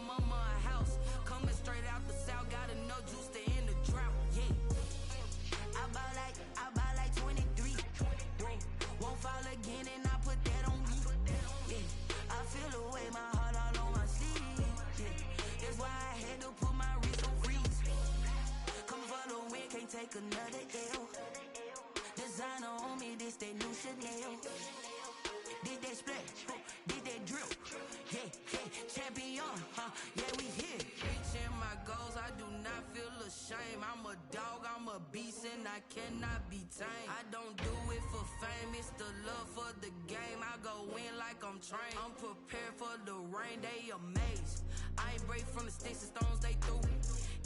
mama a house. Coming straight out the south, got enough juice to end the drought. Yeah. I buy like 23. Whoa. Won't fall again and I put that on me. Yeah. I feel the way, my heart all on my sleeve. Yeah. That's why I had to put my wrist on freeze. Coming for the win, can't take another L. Designer on me, this that new Chanel. Did that splash, did that drill. Yeah, champion, yeah, we here. Reaching my goals, I do not feel ashamed. I'm a dog, I'm a beast, and I cannot be tamed. I don't do it for fame, it's the love for the game. I go in like I'm trained. I'm prepared for the rain, they amazed. I ain't break from the sticks and stones they threw.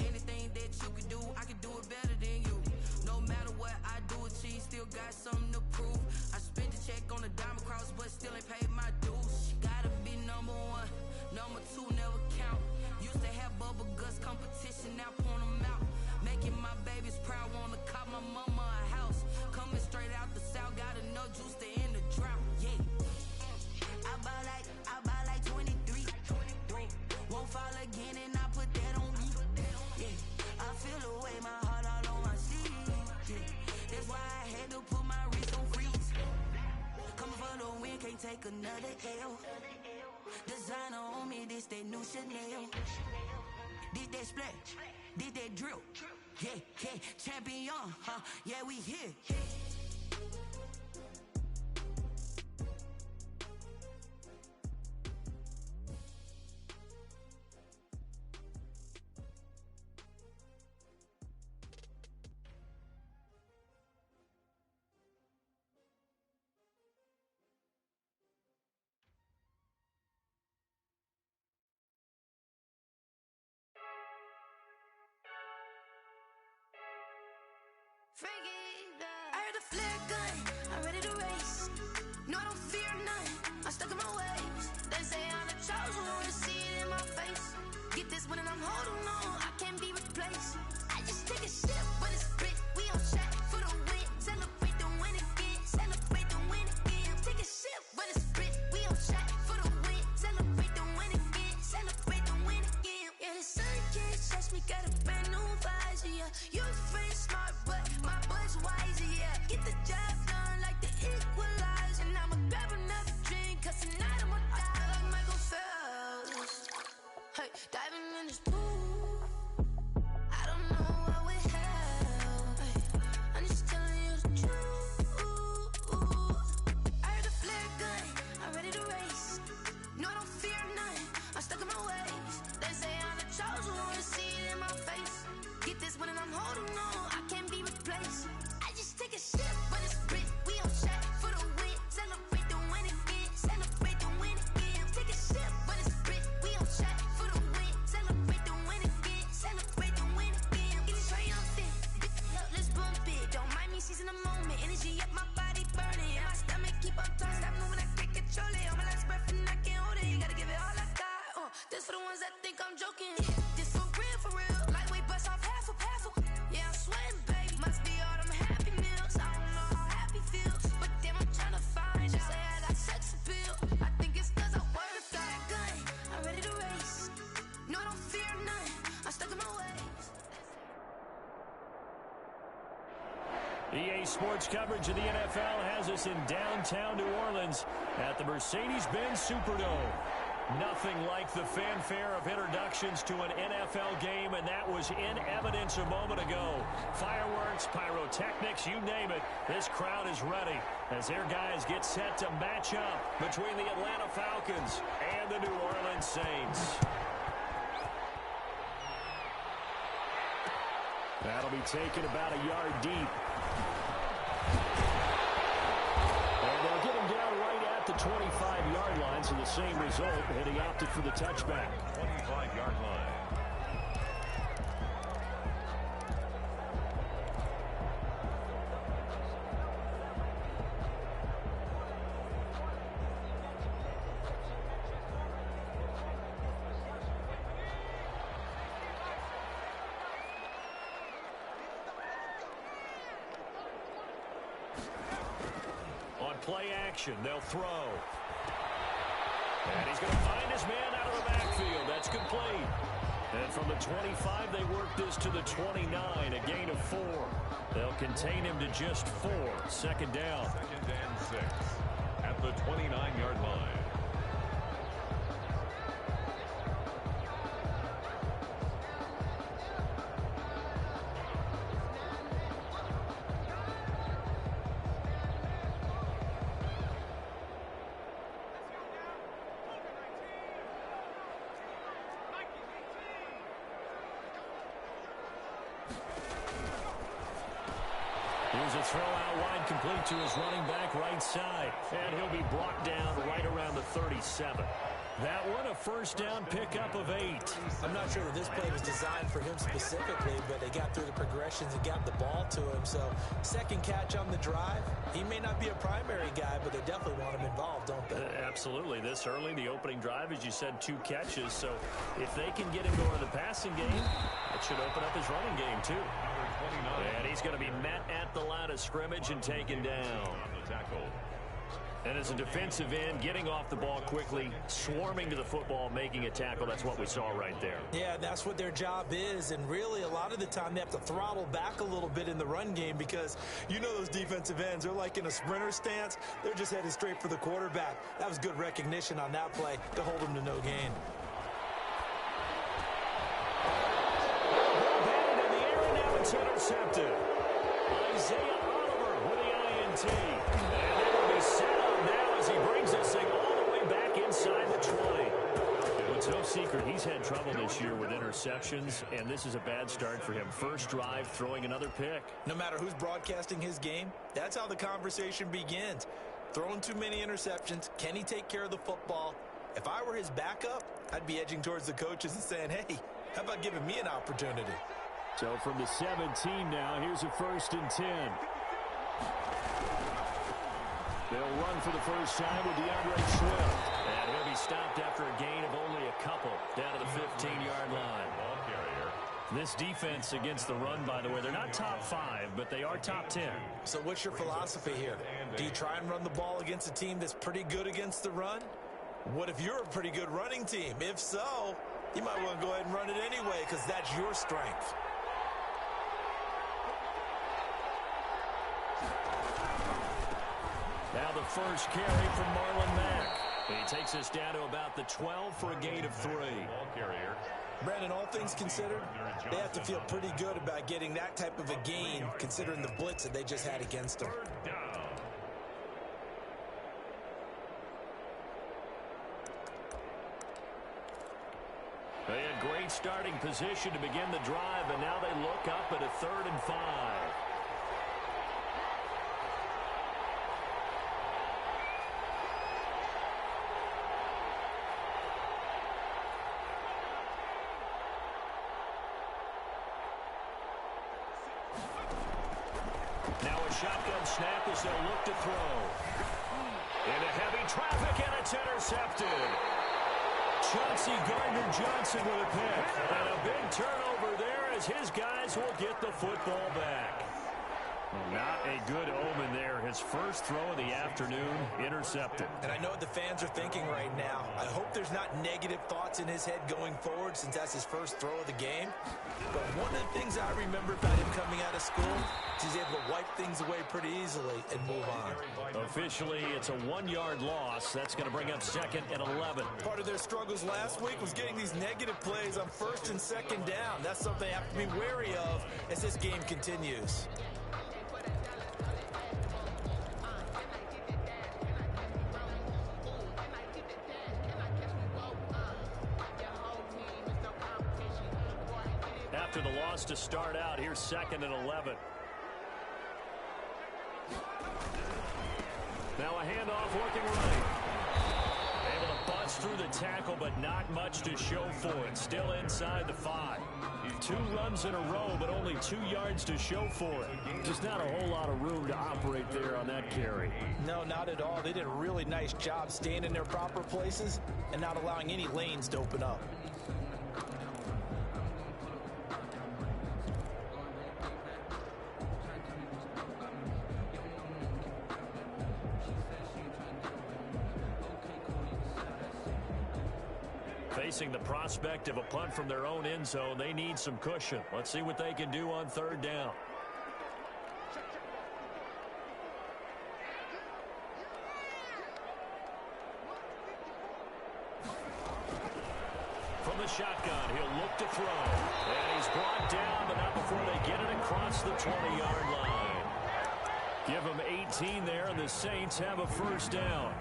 Anything that you can do, I can do it better than you. No matter what I do, achieve, still got something to prove. I spent the check on the diamond cross, but still ain't paid my dues. Gotta be number one, number two never count. Used to have bubble guts competition, now point them out. Making my babies proud, wanna cop my mama a house. Coming straight out the south, got enough juice to end the drought. Yeah. I buy like 23. Won't fall again and I put that on me. Yeah. I feel the way, my heart all on my sleeve. Yeah. That's why I had to put my wrist on freeze. Coming for the win, can't take another L. Designer on me, this that new Chanel. Did that splash, did that drill. Yeah, champion, yeah, we here. I heard a flare gun, I'm ready to race. No, I don't fear none, I'm stuck in my ways. They say I'm the chosen one, to see it in my face. Get this one and I'm holding on, I can't be replaced. I just take a sip when it's split, we on track for the win. Celebrate the win again, celebrate the win again. Take a sip when it's split, we on track for the win. Celebrate the win again, celebrate the win again. Yeah, the sun can't touch me, got a brand new visor, yeah. You're friend smart, but my bud's wiser, yeah. Get the job done like the equalizer. And I'ma grab another drink, cause tonight I'ma die. I feel like Michael Phelps. Hey, diving in this pool. I don't know what would help. Hey, I'm just telling you the truth. I heard a flare gun, I'm ready to race. No, I don't fear none, I'm stuck in my ways. They say I'm the chosen one, to see it in my face. Get this one and I'm holding on, I can't be replaced. I just take a sip when it's split, we on track for the win. Celebrate the win again, celebrate the win again. Take a sip when it's split, we on track for the win. Celebrate the win again, celebrate the win again. It's triumphant, let's bump it. Don't mind me seizing the moment, energy up my body burning. And my stomach keep on turning, stop moving, I can't control it. On my last breath and I can't hold it, you gotta give it all I got. This for the ones that think I'm joking. This for real, lightweight bust off half a. Yeah, I'm sweating, baby. Must be all them happy meals. I don't know how happy feels, but damn, I'm trying to find out. Say I got sex appeal. I think it's cause I wear a flat gun. I'm ready to race. No, I don't fear none, I'm stuck in my ways. EA Sports coverage of the NFL has us in downtown New Orleans at the Mercedes-Benz Superdome. Nothing like the fanfare of introductions to an NFL game, and that was in evidence a moment ago. Fireworks, pyrotechnics, you name it. This crowd is ready as their guys get set to match up between the Atlanta Falcons and the New Orleans Saints. That'll be taken about a yard deep. And they'll get him down right at the 25-yard line, so the same result, and he opted for the touchback. 25-yard line. Play action, they'll throw. And he's going to find his man out of the backfield. That's complete. And from the 25, they work this to the 29, a gain of 4. They'll contain him to just 4. Second down. 2nd and 6 at the 29-yard line. Here's a throw out wide, complete to his running back right side. And he'll be brought down right around the 37. That one a first down pickup of 8. I'm not sure that this play was designed for him specifically, but they got through the progressions and got the ball to him. So second catch on the drive. He may not be a primary guy, but they definitely want him involved, don't they? Absolutely. This early, the opening drive, as you said, 2 catches. So if they can get him going in the passing game, it should open up his running game too. And he's going to be met at the line of scrimmage and taken down. And as a defensive end, getting off the ball quickly, swarming to the football, making a tackle, that's what we saw right there. Yeah, that's what their job is, and really a lot of the time they have to throttle back a little bit in the run game because you know those defensive ends, they're like in a sprinter stance. They're just headed straight for the quarterback. That was good recognition on that play to hold him to no gain. Batted in the air, and now it's intercepted. Isaiah Oliver with the INT. And they will be set up now as he brings this thing all the way back inside the 20. It's no secret he's had trouble this year with interceptions, and this is a bad start for him. First drive, throwing another pick. No matter who's broadcasting his game, that's how the conversation begins. Throwing too many interceptions, can he take care of the football? If I were his backup, I'd be edging towards the coaches and saying, hey, how about giving me an opportunity? So from the 17 now, here's a 1st and 10. They'll run for the first time with DeAndre Swift. And he'll be stopped after a gain of only a couple down to the 15-yard line. This defense against the run, by the way, they're not top 5, but they are top 10. So what's your philosophy here? Do you try and run the ball against a team that's pretty good against the run? What if you're a pretty good running team? If so, you might want to go ahead and run it anyway because that's your strength. Now the first carry from Marlon Mack. He takes us down to about the 12 for a gain of 3. Brandon, all things considered, they have to feel pretty good about getting that type of a gain considering the blitz that they just had against them. They had great starting position to begin the drive, and now they look up at a 3rd and 5. Now a shotgun snap as they'll look to throw. Into heavy traffic, and it's intercepted. Chauncey Gardner-Johnson with a pick. And a big turnover there as his guys will get the football back. Not a good omen there. His first throw of the afternoon, intercepted. And I know what the fans are thinking right now. I hope there's not negative thoughts in his head going forward since that's his first throw of the game. But one of the things I remember about him coming out of school is he's able to wipe things away pretty easily and move on. Officially, it's a 1-yard loss. That's going to bring up 2nd and 11. Part of their struggles last week was getting these negative plays on 1st and 2nd down. That's something they have to be wary of as this game continues. After the loss to start out, here's 2nd and 11. Now a handoff working right. Able to bust through the tackle, but not much to show for it. Still inside the 5. 2 runs in a row, but only 2 yards to show for it. Just not a whole lot of room to operate there on that carry. No, not at all. They did a really nice job staying in their proper places and not allowing any lanes to open up. Facing the prospect of a punt from their own end zone, they need some cushion. Let's see what they can do on third down. From the shotgun, he'll look to throw. And he's brought down, but not before they get it across the 20-yard line. Give them 18 there, and the Saints have a first down.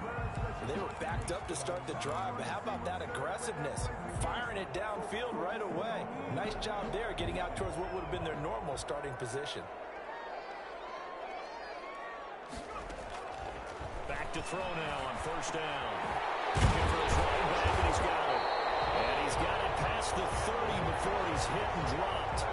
They were backed up to start the drive, but how about that aggressiveness? Firing it downfield right away. Nice job there, getting out towards what would have been their normal starting position. Back to throw now on first down. Looking for his running back, and he's got it. And he's got it past the 30 before he's hit and dropped.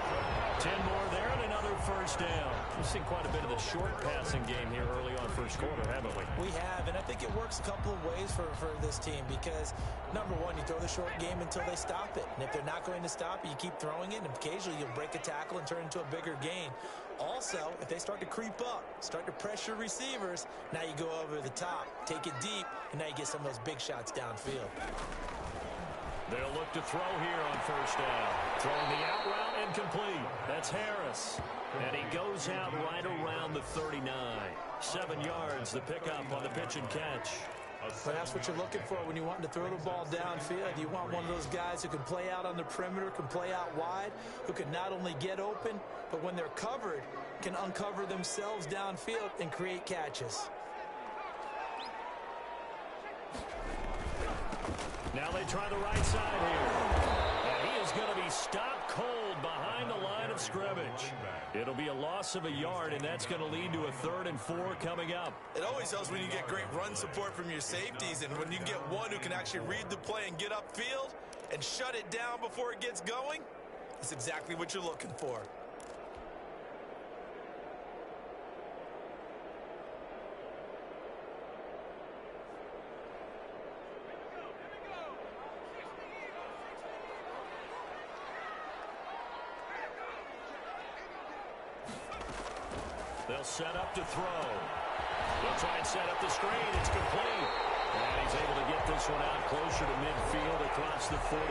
10 more there and another first down. We've seen quite a bit of the short passing game here early on first quarter, haven't we? We have, and I think it works a couple of ways for this team because, number one, you throw the short game until they stop it. And if they're not going to stop it, you keep throwing it, and occasionally you'll break a tackle and turn it into a bigger gain. Also, if they start to creep up, start to pressure receivers, now you go over the top, take it deep, and now you get some of those big shots downfield. They'll look to throw here on first down. Throwing the out route and complete. That's Harris. And he goes out right around the 39. 7 yards, the pickup on the pitch and catch. But that's what you're looking for when you want to throw the ball downfield. You want one of those guys who can play out on the perimeter, can play out wide, who can not only get open, but when they're covered, can uncover themselves downfield and create catches. Now they try the right side here. And he is going to be stopped cold behind the line of scrimmage. It'll be a loss of a yard, and that's going to lead to a 3rd and 4 coming up. It always helps when you get great run support from your safeties, and when you get one who can actually read the play and get upfield and shut it down before it gets going, that's exactly what you're looking for. They'll set up to throw. They'll try and set up the screen. It's complete. And he's able to get this one out closer to midfield across the 45.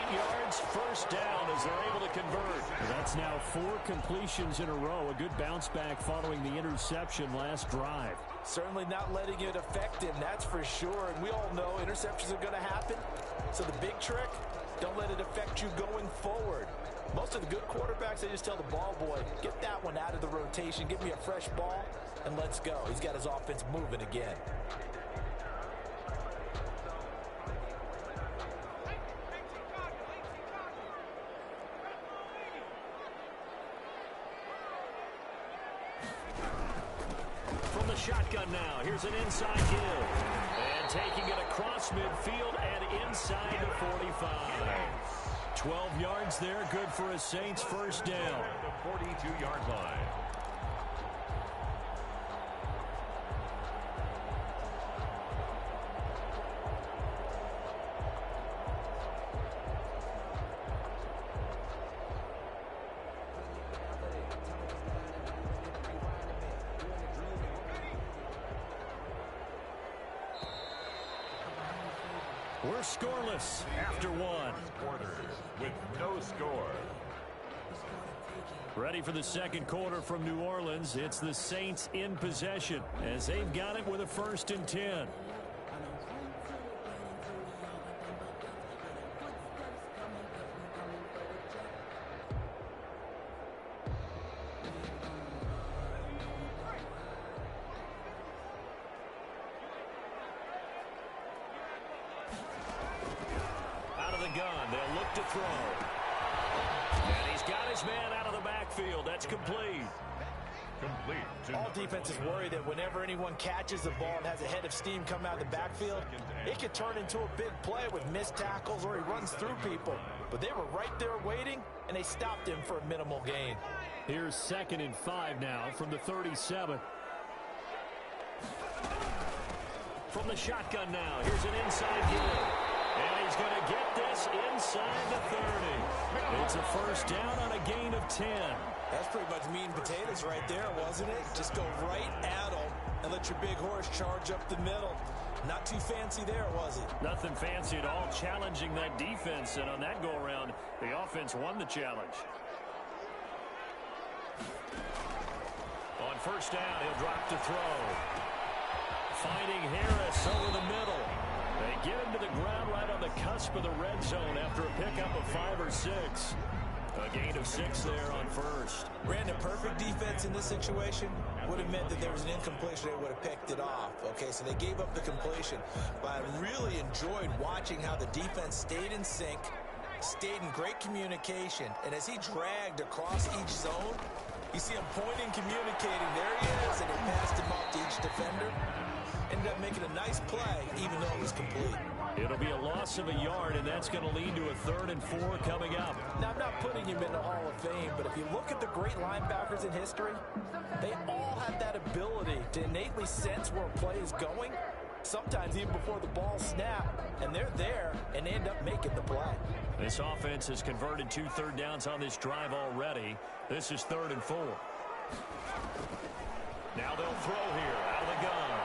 8 yards, first down as they're able to convert. That's now 4 completions in a row. A good bounce back following the interception last drive. Certainly not letting it affect him, that's for sure. And we all know interceptions are going to happen. So the big trick, don't let it affect you going forward. Most of the good quarterbacks, they just tell the ball boy, get that one out of the rotation, give me a fresh ball, and let's go. He's got his offense moving again. From the shotgun now, here's an inside give. And taking it across midfield and inside the 45. 12 yards there, good for a Saints first down. The 42-yard line. We're scoreless after one. Quarter with no score. Ready for the second quarter from New Orleans. It's the Saints in possession as they've got it with a 1st and 10. Gun. They'll look to throw. And he's got his man out of the backfield. That's complete. All defenses worry that whenever anyone catches the ball and has a head of steam come out of the backfield, it could turn into a big play with missed tackles or he runs through people. But they were right there waiting, and they stopped him for a minimal gain. Here's 2nd and 5 now from the 37. From the shotgun now, here's an inside give. And he's going to get this inside the 30. It's a first down on a gain of 10. That's pretty much meat and potatoes right there, wasn't it? Just go right at him and let your big horse charge up the middle. Not too fancy there, was it? Nothing fancy at all, challenging that defense, and on that go-around, the offense won the challenge. On first down, he'll drop to throw. Finding Harris over the middle. They get him to the ground right on the cusp of the red zone after a pickup of 5 or 6. A gain of 6 there on first. Ran a perfect defense in this situation. Would have meant that there was an incompletion. They would have picked it off. Okay, so they gave up the completion. But I really enjoyed watching how the defense stayed in sync, stayed in great communication. And as he dragged across each zone, you see him pointing, communicating. There he is, and he passed him off to each defender. Ended up making a nice play, even though it was complete. It'll be a loss of a yard, and that's going to lead to a 3rd and 4 coming up. Now, I'm not putting him in the Hall of Fame, but if you look at the great linebackers in history, they all have that ability to innately sense where a play is going, sometimes even before the ball snaps, and they're there and end up making the play. This offense has converted 2 third downs on this drive already. This is 3rd and 4. Now they'll throw here out of the gun.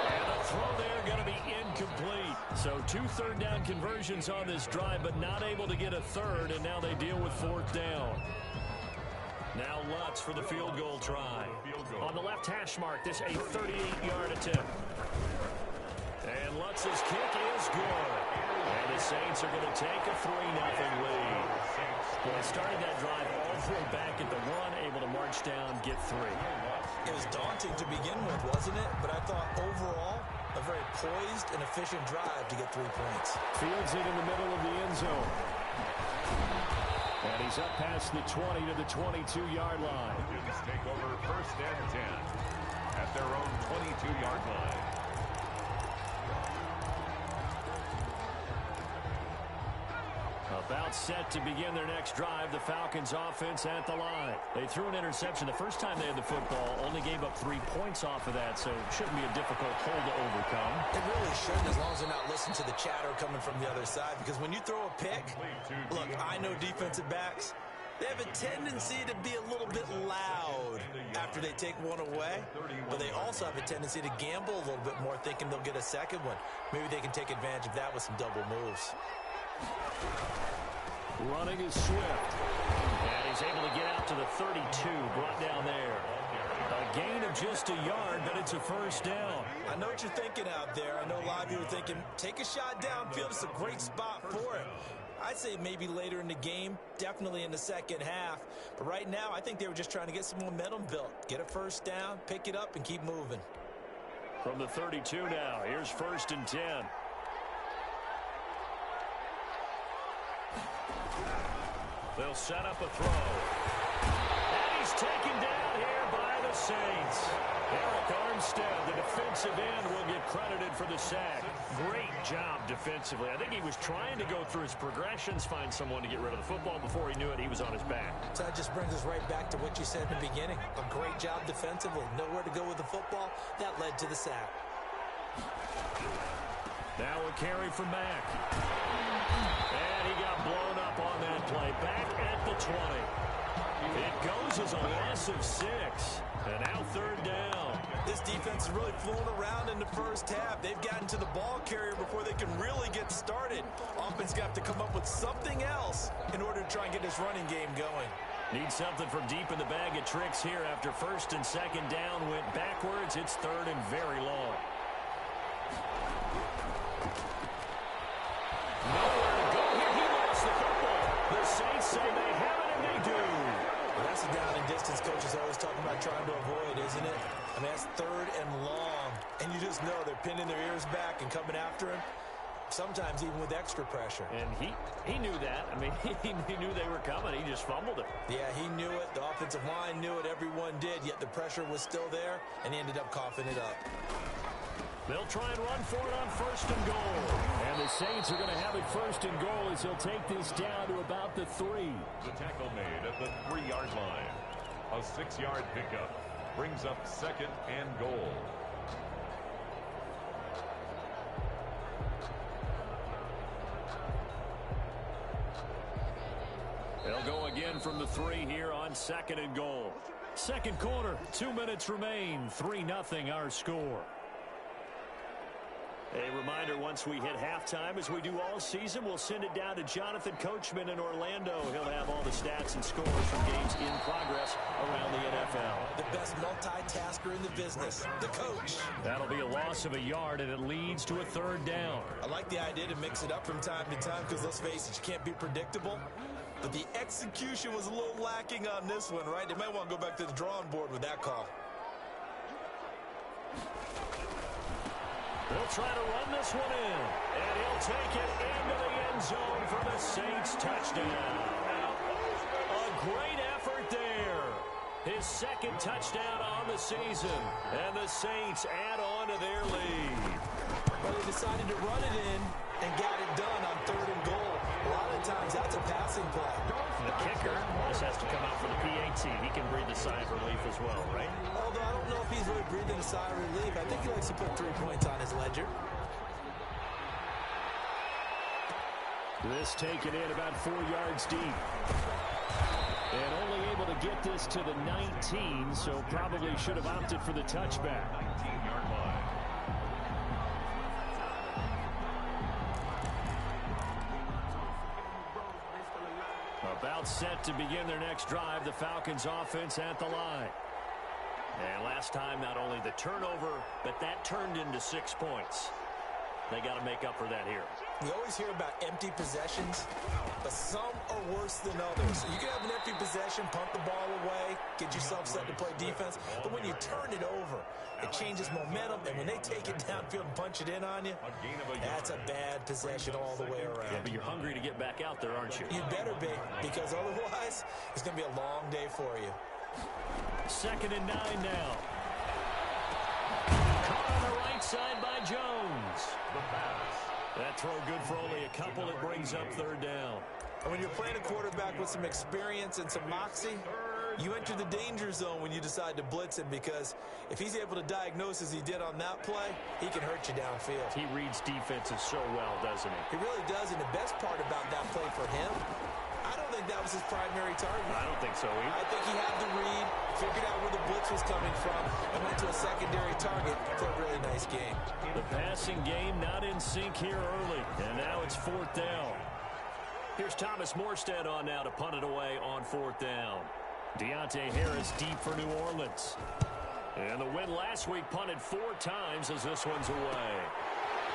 And the throw there going to be incomplete. So 2 third down conversions on this drive, but not able to get a 3rd, and now they deal with 4th down. Now Lutz for the field goal try. On the left hash mark, this a 38-yard attempt. And Lutz's kick is good. And the Saints are going to take a 3-0 lead. Well, they started that drive all the way back at the 1, able to march down, get 3. It was daunting to begin with, wasn't it? But I thought overall, a very poised and efficient drive to get 3 points. Fields it in the middle of the end zone. And he's up past the 20 to the 22-yard line. Just take over 1st and 10 at their own 22-yard line. About set to begin their next drive, the Falcons offense at the line. They threw an interception the first time they had the football, only gave up 3 points off of that, so it shouldn't be a difficult hole to overcome. It really shouldn't, as long as they're not listening to the chatter coming from the other side, because when you throw a pick, look, I know defensive backs, they have a tendency to be a little bit loud after they take one away, but they also have a tendency to gamble a little bit more, thinking they'll get a second one. Maybe they can take advantage of that with some double moves. Running is Swift. And he's able to get out to the 32, brought down there. A gain of just a yard, but it's a 1st down. I know what you're thinking out there. I know a lot of you are thinking, take a shot downfield. It's a great spot for it. I'd say maybe later in the game, definitely in the second half. But right now, I think they were just trying to get some momentum built. Get a 1st down, pick it up, and keep moving. From the 32 now, here's 1st and 10. They'll set up a throw. And he's taken down here by the Saints. Eric Armstead, the defensive end, will get credited for the sack. Great job defensively. I think he was trying to go through his progressions, find someone to get rid of the football. Before he knew it, he was on his back. So that just brings us right back to what you said in the beginning. A great job defensively. Nowhere to go with the football. That led to the sack. Now a carry from Mack. And he got blown up on that play. Back at the 20. It goes as a loss of 6. And now 3rd down. This defense is really flown around in the first half. They've gotten to the ball carrier before they can really get started. Offense got to come up with something else in order to try and get this running game going. Need something from deep in the bag of tricks here after 1st and 2nd down went backwards. It's 3rd and very long. Nowhere to go here. He lost the football. The Saints say they have it, and they do. Well, that's a down and distance coach is always talking about trying to avoid, isn't it? I mean, that's 3rd and long. And you just know they're pinning their ears back and coming after him, sometimes even with extra pressure. And he knew that. I mean, he knew they were coming. He just fumbled it. Yeah, he knew it. The offensive line knew it. Everyone did, yet the pressure was still there, and he ended up coughing it up. They'll try and run for it on 1st and goal. And the Saints are going to have it 1st and goal as he'll take this down to about the 3. The tackle made at the 3-yard line. A 6-yard pickup brings up 2nd and goal. They'll go again from the 3 here on 2nd and goal. Second quarter, 2 minutes remain. 3-0 our score. A reminder, once we hit halftime, as we do all season, we'll send it down to Jonathan Coachman in Orlando. He'll have all the stats and scores from games in progress around the NFL. The best multitasker in the business, the coach. That'll be a loss of a yard, and it leads to a third down. I like the idea to mix it up from time to time because, let's face it, you can't be predictable. But the execution was a little lacking on this one, right? They might want to go back to the drawing board with that call. They'll try to run this one in, and he'll take it into the end zone for the Saints touchdown. A great effort there. His second touchdown on the season, and the Saints add on to their lead. Well, they decided to run it in and got it done on 3rd and goal. A lot of times that's a passing play. The kicker just has to come out for the PAT. He can breathe a sigh of relief as well, right? Although I don't know if he's really breathing a sigh of relief. I think he likes to put 3 points on his ledger. This taken in about 4 yards deep. And only able to get this to the 19, so probably should have opted for the touchback. 19-yard line. About set to begin their next drive, the Falcons offense at the line. And last time, not only the turnover, but that turned into 6 points. They got to make up for that here. We always hear about empty possessions, but some are worse than others. You can have an empty possession, punt the ball away, get yourself set to play defense, but when you turn it over, it changes momentum, and when they take it downfield and punch it in on you, that's a bad possession all the way around. Yeah, but you're hungry to get back out there, aren't you? You better be, because otherwise, it's going to be a long day for you. 2nd and 9 now. Caught on the right side by Jones. The pass. That throw good for only a couple. It brings up 3rd down. And when you're playing a quarterback with some experience and some moxie, you enter the danger zone when you decide to blitz him, because if he's able to diagnose as he did on that play, he can hurt you downfield. He reads defenses so well, doesn't he? He really does, and the best part about that play for him, I don't think that was his primary target. I don't think so either. I think he had the read, figured out where the blitz was coming from, and went to a secondary target for a really nice game. The passing game not in sync here early, and now it's 4th down. Here's Thomas Morstead on now to punt it away on 4th down. Deontay Harris deep for New Orleans. And the win last week punted 4 times as this one's away.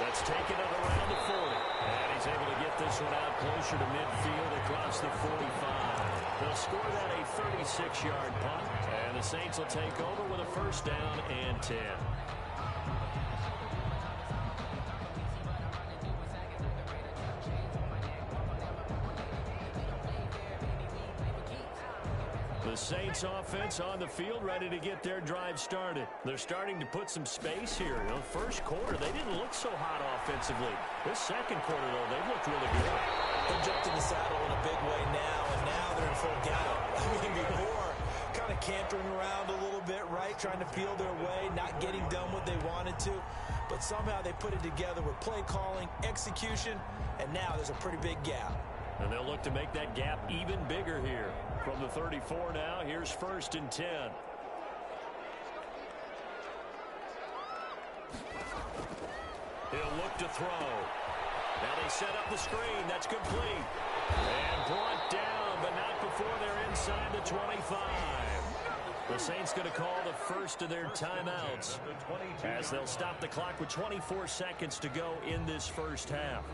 That's taken it around the 40. And he's able to get this one out closer to midfield across the 45. They'll score that a 36-yard punt. And the Saints will take over with a 1st down and 10. The Saints offense on the field, ready to get their drive started. They're starting to put some space here. You know, first quarter, they didn't look so hot offensively. This second quarter, though, they've looked really good. They jumped in the saddle in a big way now, and now they're in full gallop. I mean, before, kind of cantering around a little bit, right? Trying to feel their way, not getting done what they wanted to. But somehow they put it together with play calling, execution, and now there's a pretty big gap. And they'll look to make that gap even bigger here. From the 34 now, here's 1st and 10. He'll look to throw. Now they set up the screen. That's complete. And brought down, but not before they're inside the 25. The Saints going to call the first of their timeouts as they'll stop the clock with 24 seconds to go in this first half.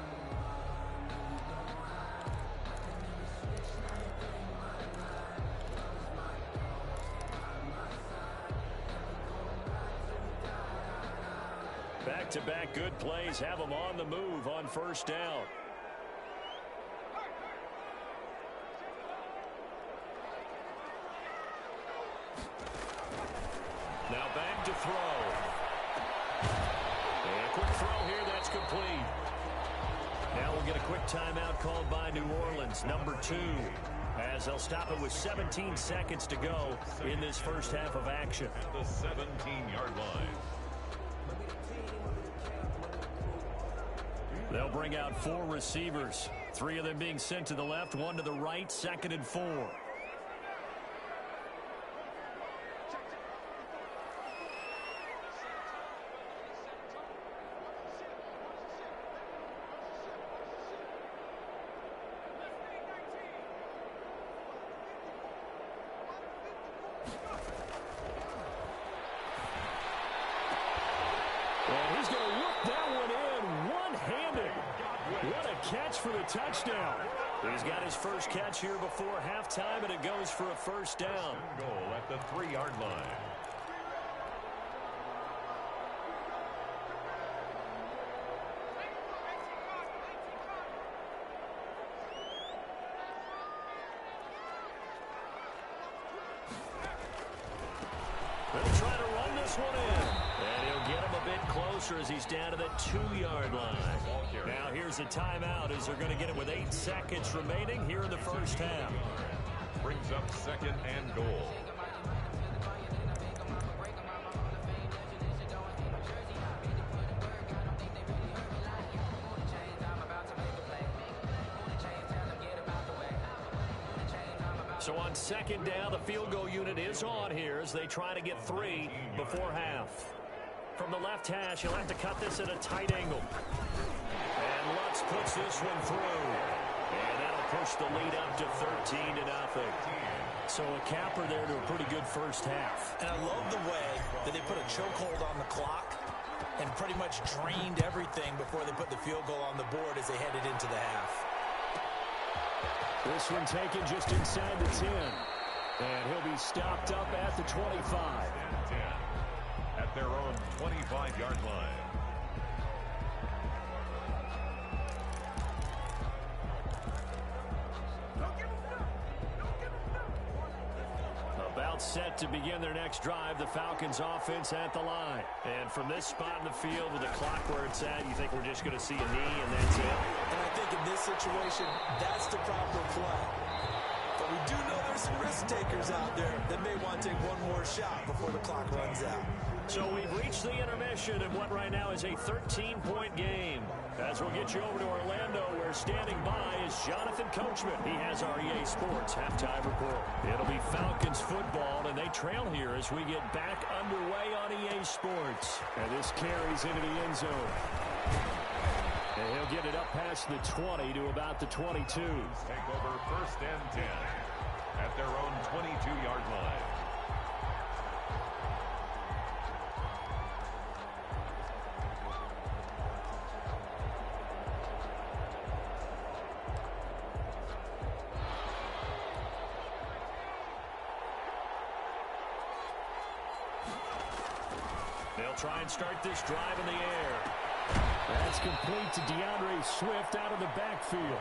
Back-to-back good plays have them on the move on 1st down. Now back to throw. And a quick throw here, that's complete. Now we'll get a quick timeout called by New Orleans, number 2. As they'll stop it with 17 seconds to go in this first half of action. At the 17-yard line. They'll bring out 4 receivers. 3 of them being sent to the left, 1 to the right, 2nd and 4. catch for the touchdown. He's got his first catch here before halftime, and it goes for a first down. Goal at the 3-yard line. They'll try to run this one in. And he'll get him a bit closer as he's down to the 2-yard line. Now here's a timeout as they're going to get it with 8 seconds remaining here in the first half. Brings up 2nd and goal. So on 2nd down, the field goal unit is on here as they try to get 3 before half. From the left hash, he'll have to cut this at a tight angle. And Lutz puts this one through. And that'll push the lead up to 13-0. So a capper there to a pretty good first half. And I love the way that they put a chokehold on the clock and pretty much drained everything before they put the field goal on the board as they headed into the half. This one taken just inside the 10. And he'll be stopped up at the 25. 10 at their own 25-yard line. About set to begin their next drive, the Falcons offense at the line. And from this spot in the field with the clock where it's at, you think we're just going to see a knee and that's it? And I think in this situation, that's the proper play. But we do know there's some risk takers out there that may want to take one more shot before the clock runs out. So we've reached the intermission in what right now is a 13-point game. As we'll get you over to Orlando, where standing by is Jonathan Coachman. He has our EA Sports halftime report. It'll be Falcons football, and they trail here as we get back underway on EA Sports. And this carries into the end zone. And he'll get it up past the 20 to about the 22. Take over 1st and 10 at their own 22-yard line. They'll try and start this drive in the air. That's complete to DeAndre Swift out of the backfield.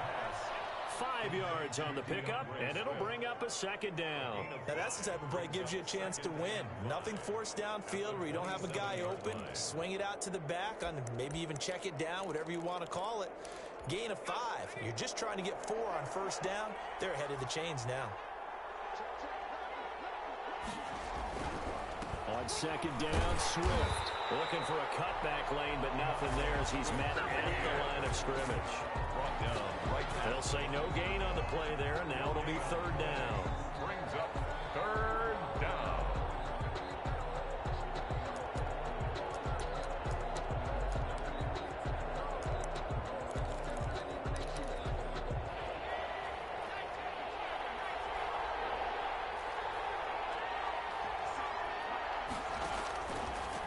5 yards on the pickup, and it'll bring up a 2nd down. Now that's the type of play that gives you a chance to win. Nothing forced downfield where you don't have a guy open. Swing it out to the back, on maybe even check it down, whatever you want to call it. Gain of 5. You're just trying to get 4 on 1st down. They're ahead of the chains now. On 2nd down, Swift looking for a cutback lane, but nothing there as he's met at the line of scrimmage. Brought down right now. They'll say no gain on the play there. Now it'll be 3rd down. Brings up 3rd down.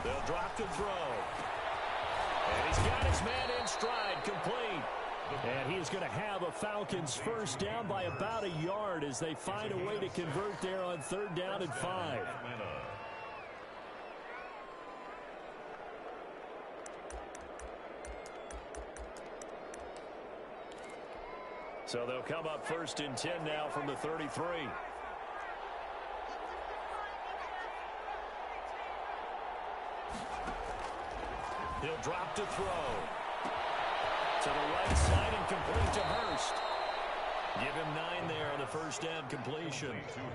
They'll drop to throw. And he's got his man in stride, complete. And he's going to have a Falcons 1st down by about a yard as they find a way to convert there on 3rd down and 5. So they'll come up 1st and 10 now from the 33. He'll drop to throw. To the right side and complete to Hurst. Give him 9 there on the 1st down completion.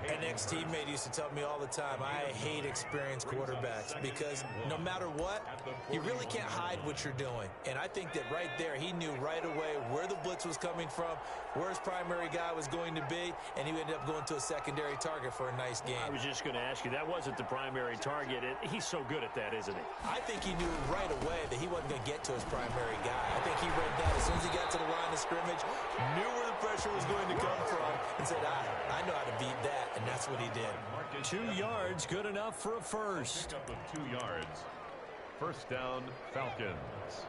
An ex-teammate used to tell me all the time, I hate experienced quarterbacks because no matter what, you really can't hide what you're doing. And I think that right there, he knew right away where the blitz was coming from, where his primary guy was going to be, and he ended up going to a secondary target for a nice game. I was just going to ask you, that wasn't the primary target. He's so good at that, isn't he? I think he knew right away that he wasn't going to get to his primary guy. I think he read that as soon as he got to the line of scrimmage, knew where the pressure was going to come from, and said, I know how to beat that, and that's what he did. 2 yards, good enough for a first. Pick up of 2 yards. 1st down, Falcons.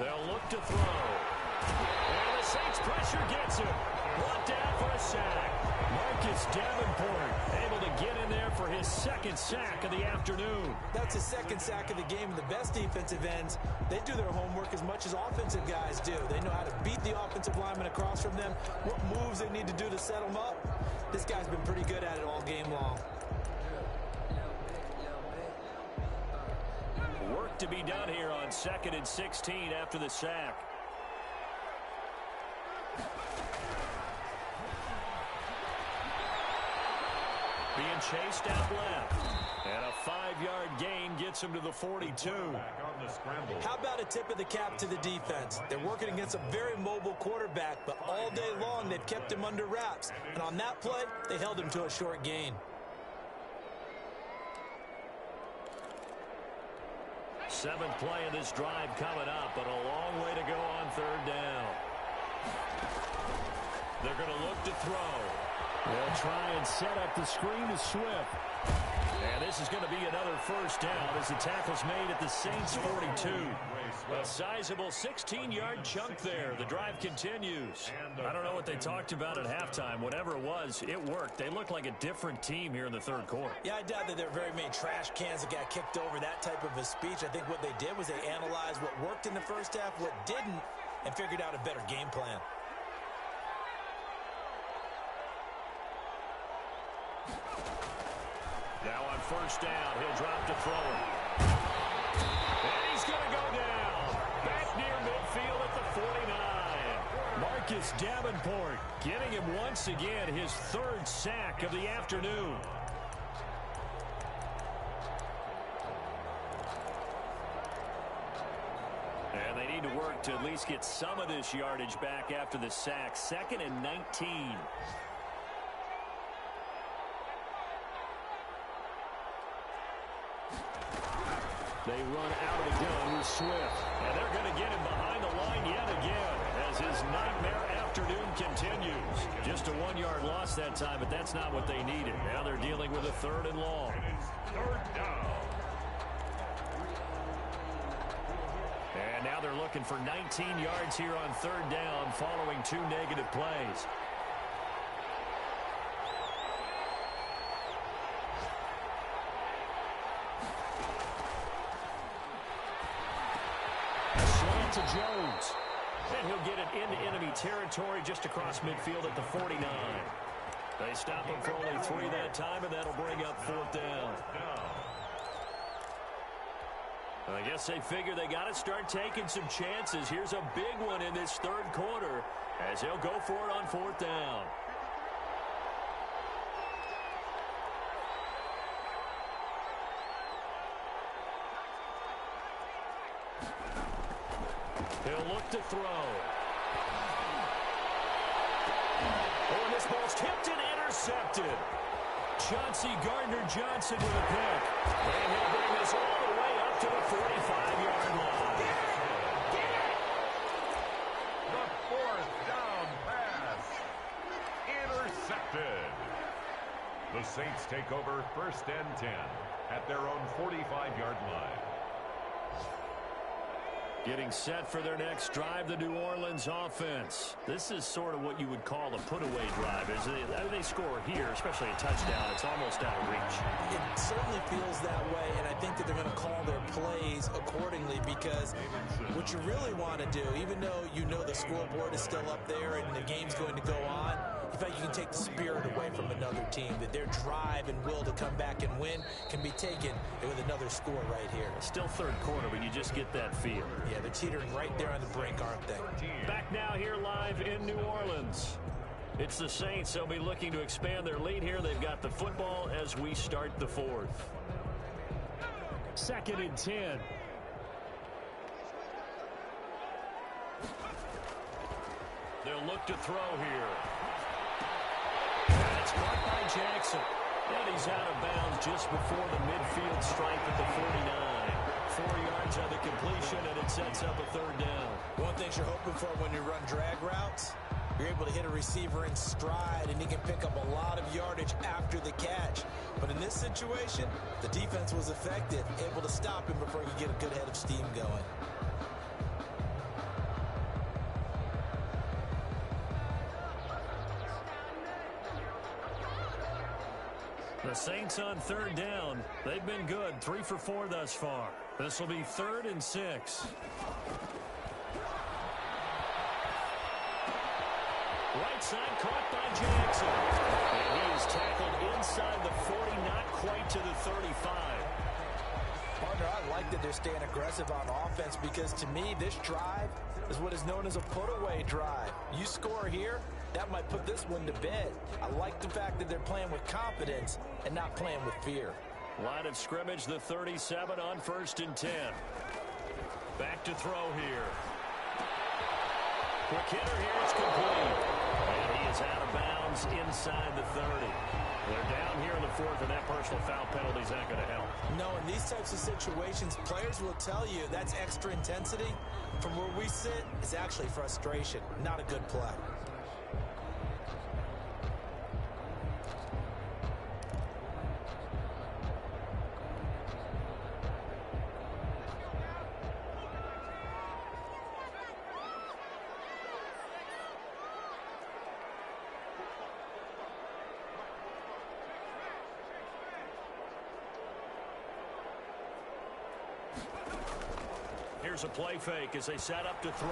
They'll look to throw. And the Saints pressure gets him. Brought down for a sack. Marcus Davenport able to get in there for his second sack of the afternoon. That's his second sack of the game. And the best defensive ends, they do their homework as much as offensive guys do. They know how to beat the offensive lineman across from them, what moves they need to do to set them up. This guy's been pretty good at it all game long. Work to be done here on 2nd and 16 after the sack. Being chased out left. And a 5-yard gain gets him to the 42. How about a tip of the cap to the defense? They're working against a very mobile quarterback, but all day long they've kept him under wraps. And on that play, they held him to a short gain. Seventh play of this drive coming up, but a long way to go on 3rd down. They're going to look to throw. They'll try and set up the screen to Swift. And this is going to be another first down as the tackle's made at the Saints 42. A sizable 16-yard chunk there. The drive continues. I don't know what they talked about at halftime. Whatever it was, it worked. They look like a different team here in the 3rd quarter. Yeah, I doubt that there are very many trash cans that got kicked over, that type of a speech. I think what they did was they analyzed what worked in the first half, what didn't, and figured out a better game plan. Now on 1st down, he'll drop to throw it. And he's going to go down. Back near midfield at the 49. Marcus Davenport getting him once again his 3rd sack of the afternoon. And they need to work to at least get some of this yardage back after the sack. 2nd and 19. They run out of the gun with Swift. And they're going to get him behind the line yet again as his nightmare afternoon continues. Just a 1-yard loss that time, but that's not what they needed. Now they're dealing with a 3rd and long. 3rd down. And now they're looking for 19 yards here on 3rd down following 2 negative plays. To Jones. And he'll get it into enemy territory just across midfield at the 49. They stop him for only 3 that time, and that'll bring up 4th down. I guess they figure they got to start taking some chances. Here's a big one in this 3rd quarter as he'll go for it on 4th down. He'll look to throw. Oh, and this ball's tipped and intercepted. Chauncey Gardner-Johnson with a pick. And he'll bring this all the way up to the 45-yard line. The 4th down pass. Intercepted. The Saints take over 1st and 10 at their own 45-yard line. Getting set for their next drive, the New Orleans offense. This is sort of what you would call a put-away drive. As they score here, especially a touchdown, it's almost out of reach. It certainly feels that way, and I think that they're going to call their plays accordingly because what you really want to do, even though you know the scoreboard is still up there and the game's going to go on, in fact, you can take the spirit away from another team, that their drive and will to come back and win can be taken with another score right here. Still 3rd quarter, but you just get that feel. Yeah, they're teetering right there on the brink, aren't they? Back now here live in New Orleans. It's the Saints. They'll be looking to expand their lead here. They've got the football as we start the 4th. 2nd and 10. They'll look to throw here. And it's caught by Jackson. And he's out of bounds just before the midfield stripe at the 49. 4 yards on the completion, and it sets up a 3rd down. One thing you're hoping for when you run drag routes, you're able to hit a receiver in stride, and he can pick up a lot of yardage after the catch. But in this situation, the defense was effective, able to stop him before he could get a good head of steam going. The Saints on third down. They've been good, 3 for 4 thus far. This will be 3rd and 6. Right side caught by Jackson. And he is tackled inside the 40, not quite to the 35. Partner, I like that they're staying aggressive on offense because to me, this drive is what is known as a put-away drive. You score here, that might put this one to bed. I like the fact that they're playing with confidence and not playing with fear. Line of scrimmage, the 37 on 1st and 10. Back to throw here. Quick hitter here, it's complete. And he is out of bounds inside the 30. They're down here in the 4th, and that personal foul penalty is not going to help. No, in these types of situations, players will tell you that's extra intensity. From where we sit, it's actually frustration, not a good play. Here's a play fake as they set up to throw.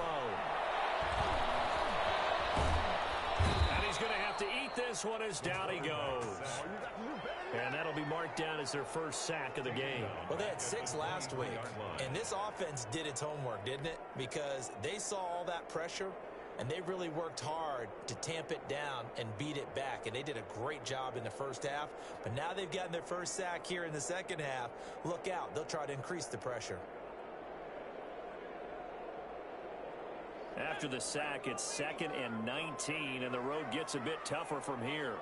And he's going to have to eat this one as down he goes. And that'll be marked down as their first sack of the game. Well, they had 6 last week, and this offense did its homework, didn't it? Because they saw all that pressure, and they really worked hard to tamp it down and beat it back. And they did a great job in the first half. But now they've gotten their first sack here in the second half. Look out. They'll try to increase the pressure. After the sack, it's 2nd and 19, and the road gets a bit tougher from here.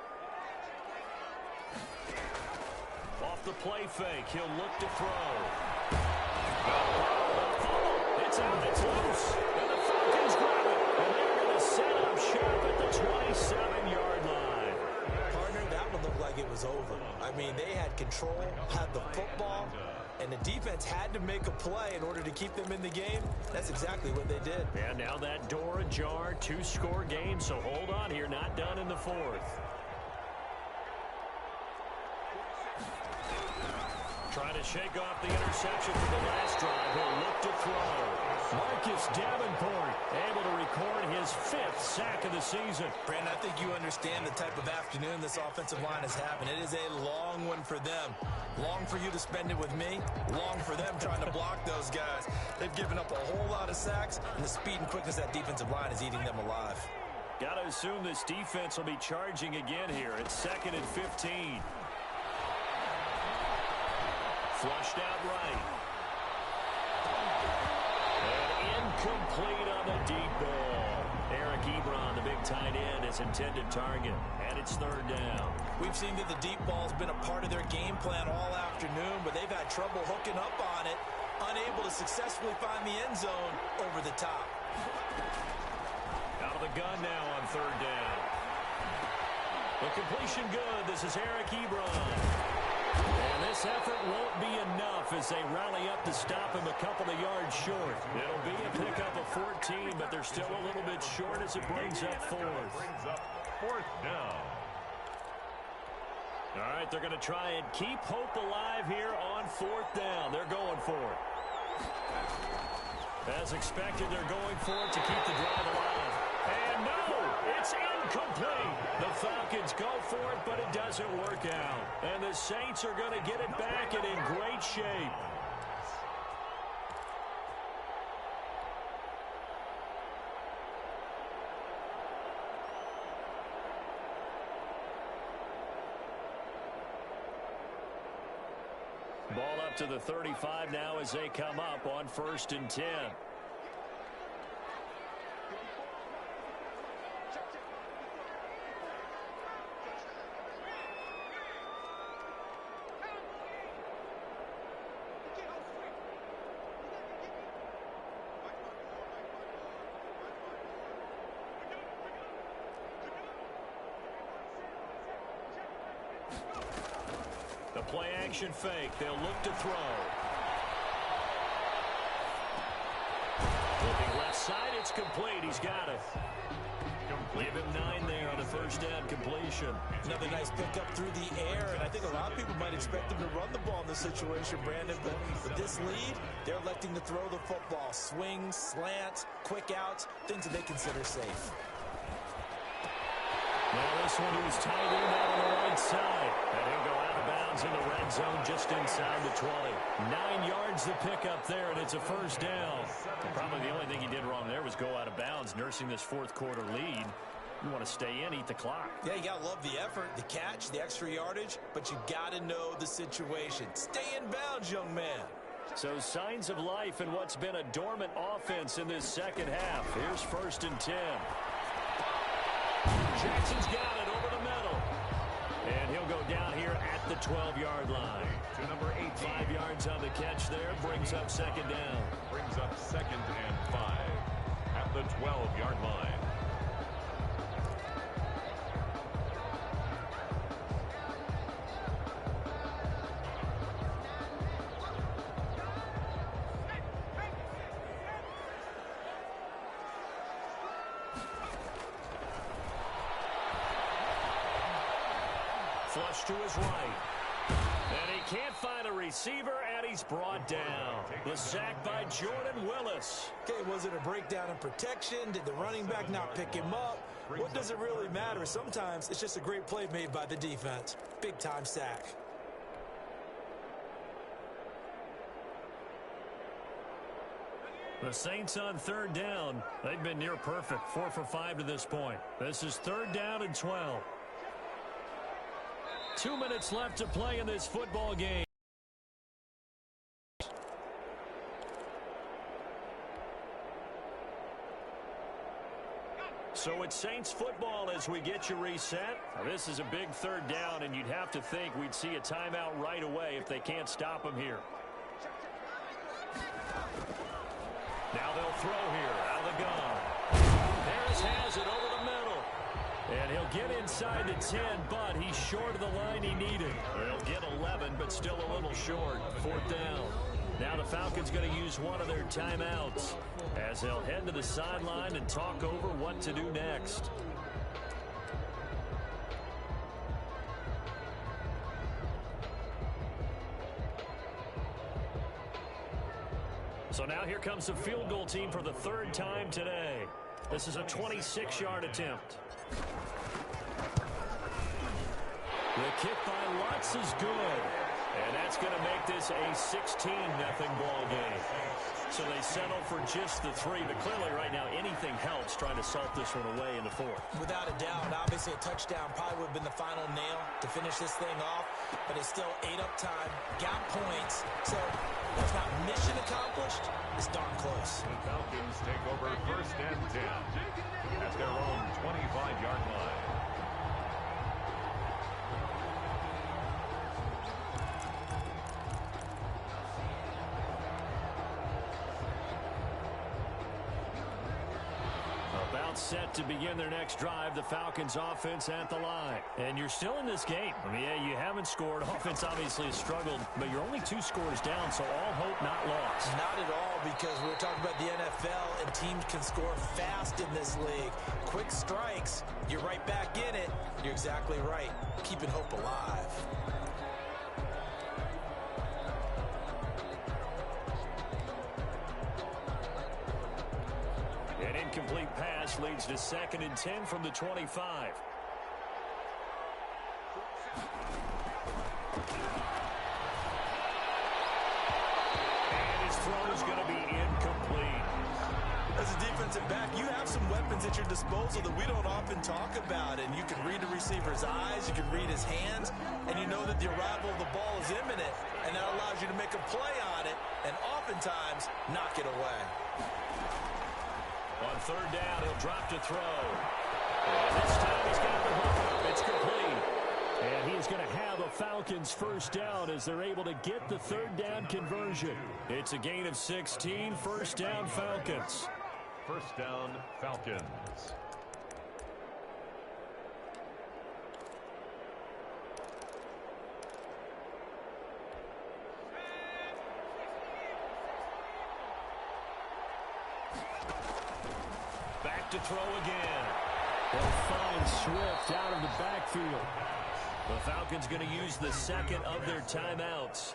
Off the play fake, he'll look to throw. It's out, it's loose, and the Falcons grab it, and they're going to set up shop at the 27-yard line. Partner, that would look like it was over. I mean, they had control, had the football, and the defense had to make a play in order to keep them in the game. That's exactly what they did. And now that door ajar, 2-score game, so hold on here, not done in the 4th. Trying to shake off the interception from the last drive. He'll look to throw. Marcus Davenport able to record his 5th sack of the season. Brandon, I think you understand the type of afternoon this offensive line is having. It is a long one for them. Long for you to spend it with me. Long for them trying to block those guys. They've given up a whole lot of sacks, and the speed and quickness of that defensive line is eating them alive. Got to assume this defense will be charging again here. It's 2nd and 15. Flushed out right. And incomplete on the deep ball. Eric Ebron, the big tight end, is intended target. And it's 3rd down. We've seen that the deep ball's been a part of their game plan all afternoon, but they've had trouble hooking up on it, unable to successfully find the end zone over the top. Out of the gun now on 3rd down. The completion good. This is Eric Ebron. And this effort won't be enough as they rally up to stop him a couple of yards short. It'll be a pickup of 14, but they're still a little bit short as it brings up 4th. 4th down. All right, they're going to try and keep hope alive here on 4th down. They're going for it. As expected, they're going for it to keep the drive alive. And no, it's incomplete. The Falcons go for it, but it doesn't work out. And the Saints are going to get it back and in great shape. Ball up to the 35 now as they come up on 1st and 10. The play action fake. They'll look to throw. Looking left side. It's complete. He's got it. Give him 9 there on a first down completion. Another nice pickup through the air, and I think a lot of people might expect him to run the ball in this situation, Brandon, but with this lead, they're electing to throw the football. Swings, slants, quick outs, things that they consider safe. Now this one is tight end out on the right side. And he'll go out of bounds in the red zone just inside the 20. 9 yards to pick up there, and it's a first down. And probably the only thing he did wrong there was go out of bounds, nursing this fourth quarter lead. You want to stay in, eat the clock. Yeah, you got to love the effort, the catch, the extra yardage, but you got to know the situation. Stay in bounds, young man. So signs of life in what's been a dormant offense in this second half. Here's 1st and 10. Jackson's got it over the middle. And he'll go down here at the 12-yard line. To number 8. 5 yards on the catch there. Brings up second down. Brings up 2nd and 5 at the 12-yard line. Flush to his right. And he can't find a receiver, and he's brought down. The sack by Jordan Willis. Okay, was it a breakdown in protection? Did the running back not pick him up? What does it really matter? Sometimes it's just a great play made by the defense. Big-time sack. The Saints on 3rd down. They've been near perfect. 4 for 5 to this point. This is 3rd down and 12. 2 minutes left to play in this football game. So it's Saints football as we get you reset. This is a big 3rd down, and you'd have to think we'd see a timeout right away if they can't stop him here. Now they'll throw here out of the gun. Harris has it over the middle. And he'll get inside the 10, but he's short of the line he needed. They'll get 11, but still a little short. 4th down. Now the Falcons going to use one of their timeouts as they'll head to the sideline and talk over what to do next. So now here comes the field goal team for the 3rd time today. This is a 26-yard attempt. The kick by Lutz is good. And that's going to make this a 16-0 ball game. So they settle for just the 3. But clearly right now anything helps trying to salt this one away in the 4th. Without a doubt, obviously a touchdown probably would have been the final nail to finish this thing off. But it's still 8 up time, got points. So that's not mission accomplished. It's darn close. The Falcons take over 1st and 10 at their own 25-yard line. Set to begin their next drive. The Falcons offense at the line. And you're still in this game. I mean, yeah, you haven't scored. Offense obviously has struggled, but you're only 2 scores down, so all hope not lost. Not at all, because we're talking about the NFL, and teams can score fast in this league. Quick strikes, you're right back in it. You're exactly right. Keeping hope alive. An incomplete pass leads to 2nd and 10 from the 25. And his throw is going to be incomplete. As a defensive back, you have some weapons at your disposal that we don't often talk about. And you can read the receiver's eyes, you can read his hands, and you know that the arrival of the ball is imminent. And that allows you to make a play on it and oftentimes knock it away. On 3rd down, he'll drop to throw. And this time he's got the hook up. It's complete. And he's going to have a Falcons 1st down as they're able to get the 3rd down conversion. It's a gain of 16. 1st down, Falcons. 1st down, Falcons. Back to throw again. They'll find Swift out of the backfield. The Falcons going to use the second of their timeouts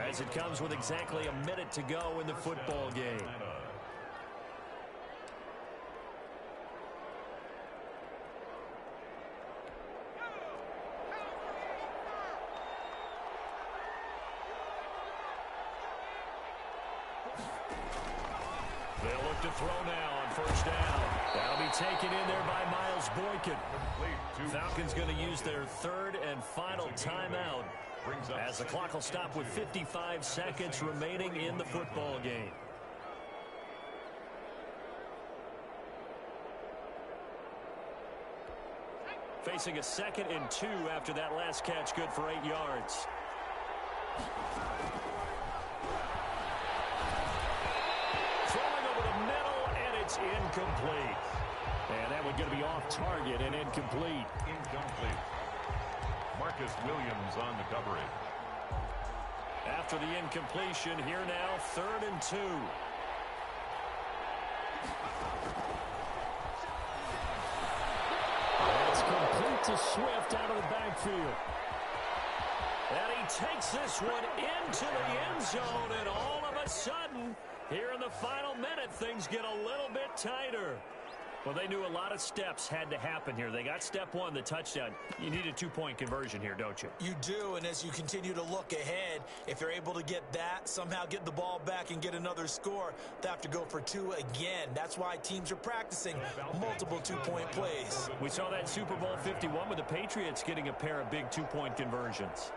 as it comes with exactly a minute to go in the football game. They'll look to throw now on first down. That'll be taken in there by Miles Boykin. Falcons going to use their third and final timeout as the clock will stop with 55 seconds remaining in the football game. Facing a 2nd and 2 after that last catch, good for 8 yards. Throwing over the middle, and it's incomplete. And that one going to be off target and incomplete. Incomplete. Marcus Williams on the coverage. After the incompletion, here now, 3rd and 2. It's complete to Swift out of the backfield. And he takes this one into the end zone, and all of a sudden, here in the final minute, things get a little bit tighter. Well, they knew a lot of steps had to happen here. They got step one, the touchdown. You need a 2-point conversion here, don't you? You do, and as you continue to look ahead, if they're able to get that, somehow get the ball back and get another score, they have to go for 2 again. That's why teams are practicing multiple 2-point plays. We saw that Super Bowl 51 with the Patriots getting a pair of big 2-point conversions.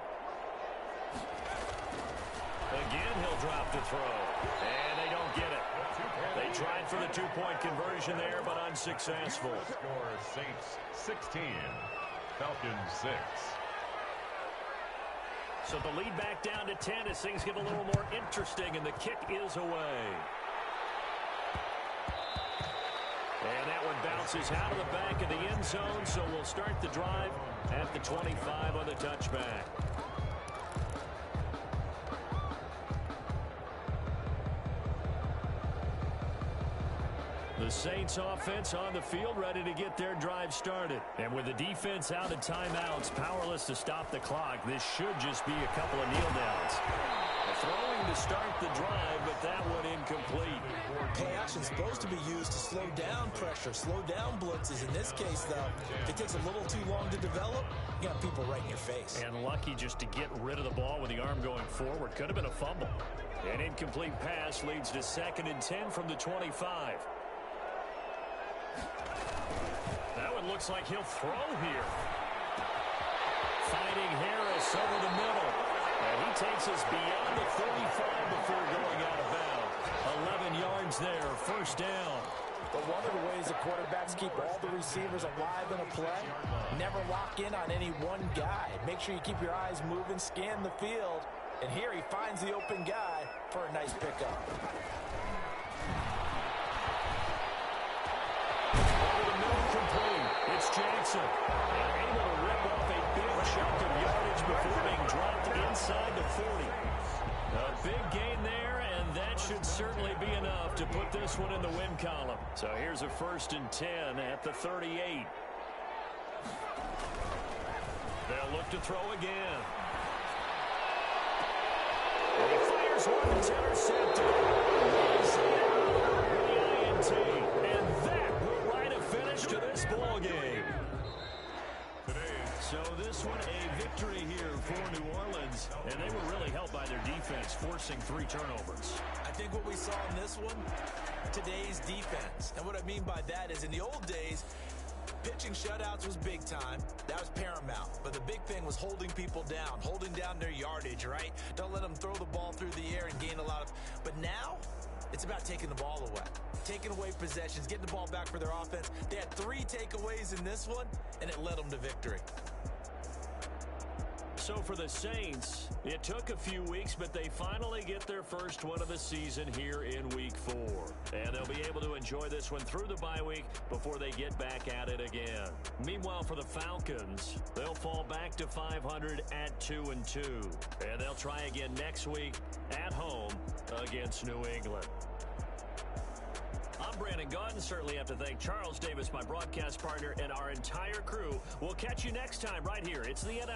Again, he'll drop to throw, and they don't get it. They tried for the 2-point conversion there, but unsuccessful. Score Saints 16, Falcons 6. So the lead back down to 10 as things get a little more interesting, and the kick is away. And that one bounces out of the back of the end zone, so we'll start the drive at the 25 on the touchback. The Saints offense on the field ready to get their drive started. And with the defense out of timeouts, powerless to stop the clock, this should just be a couple of kneel downs. Throwing to start the drive, but that one incomplete. Play action is supposed to be used to slow down pressure, slow down blitzes. In this case, though, if it takes a little too long to develop, you got people right in your face. And lucky just to get rid of the ball with the arm going forward. Could have been a fumble. An incomplete pass leads to 2nd and 10 from the 25. That one looks like he'll throw here. Finding Harris over the middle. And he takes us beyond the 35 before going out of bounds. 11 yards there, first down. But one of the ways the quarterbacks keep all the receivers alive in a play, never lock in on any one guy. Make sure you keep your eyes moving, scan the field. And here he finds the open guy for a nice pickup. It's Jackson, able to rip off a big chunk of yardage before being dropped inside the 40. A big gain there, and that should certainly be enough to put this one in the win column. So here's a 1st and 10 at the 38. They'll look to throw again. And he fires one that's intercepted. And that will write a finish to this ball game. So this one a victory here for New Orleans, and they were really helped by their defense, forcing 3 turnovers. I think what we saw in this one, today's defense. And what I mean by that is in the old days, pitching shutouts was big time. That was paramount. But the big thing was holding people down, holding down their yardage, right? Don't let them throw the ball through the air and gain a lot of... But now, it's about taking the ball away. Taking away possessions, getting the ball back for their offense. They had 3 takeaways in this one, and it led them to victory. So for the Saints, it took a few weeks, but they finally get their first one of the season here in Week 4. And they'll be able to enjoy this one through the bye week before they get back at it again. Meanwhile, for the Falcons, they'll fall back to 500 at 2-2. And they'll try again next week at home against New England. I'm Brady. Brandon Gaudin. Certainly have to thank Charles Davis, my broadcast partner, and our entire crew. We'll catch you next time right here. It's the NFL.